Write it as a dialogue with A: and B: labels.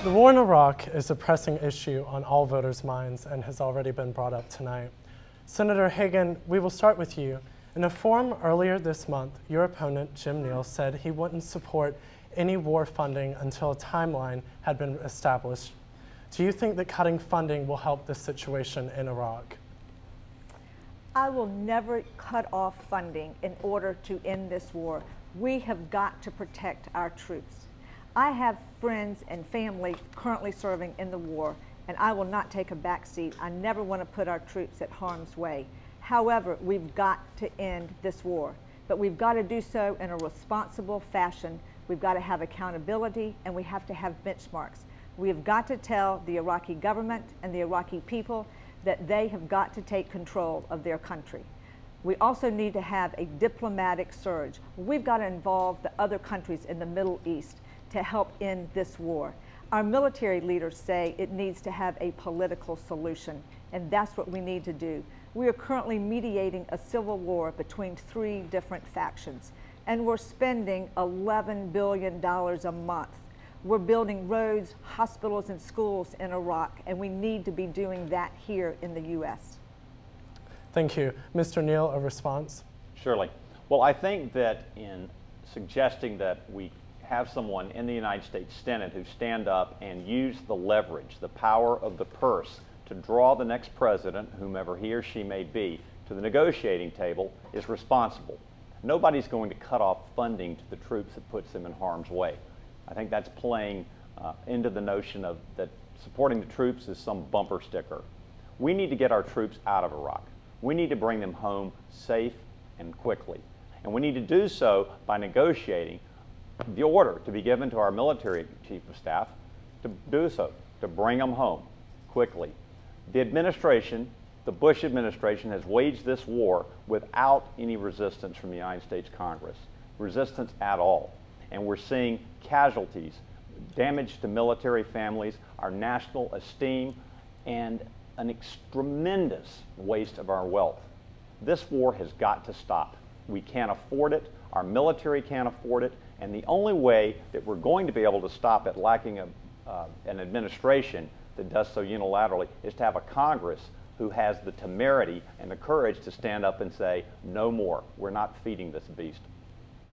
A: The war in Iraq is a pressing issue on all voters' minds and has already been brought up tonight. Senator Hagan, we will start with you. In a forum earlier this month, your opponent, Jim Neal, said he wouldn't support any war funding until a timeline had been established. Do you think that cutting funding will help this situation in Iraq?
B: I will never cut off funding in order to end this war. We have got to protect our troops. I have friends and family currently serving in the war, and I will not take a back seat. I never want to put our troops at harm's way. However, we've got to end this war, but we've got to do so in a responsible fashion. We've got to have accountability, and we have to have benchmarks. We have got to tell the Iraqi government and the Iraqi people that they have got to take control of their country. We also need to have a diplomatic surge. We've got to involve the other countries in the Middle East to help end this war. Our military leaders say it needs to have a political solution, and that's what we need to do. We are currently mediating a civil war between 3 different factions, and we're spending $11 billion a month. We're building roads, hospitals, and schools in Iraq, and we need to be doing that here in the U.S.
A: Thank you. Mr. Neal, a response?
C: Surely. Well, I think that in suggesting that we have someone in the United States Senate who stand up and use the leverage, the power of the purse to draw the next president, whomever he or she may be, to the negotiating table is responsible. Nobody's going to cut off funding to the troops that puts them in harm's way. I think that's playing into the notion of that supporting the troops is some bumper sticker. We need to get our troops out of Iraq. We need to bring them home safe and quickly. And we need to do so by negotiating the order to be given to our military chief of staff to do so, to bring them home quickly. The administration, the Bush administration, has waged this war without any resistance from the United States Congress, resistance at all. And we're seeing casualties, damage to military families, our national esteem, and a tremendous waste of our wealth. This war has got to stop. We can't afford it. Our military can't afford it. And the only way that we're going to be able to stop it, lacking an administration that does so unilaterally, is to have a Congress who has the temerity and the courage to stand up and say, no more. We're not feeding this beast.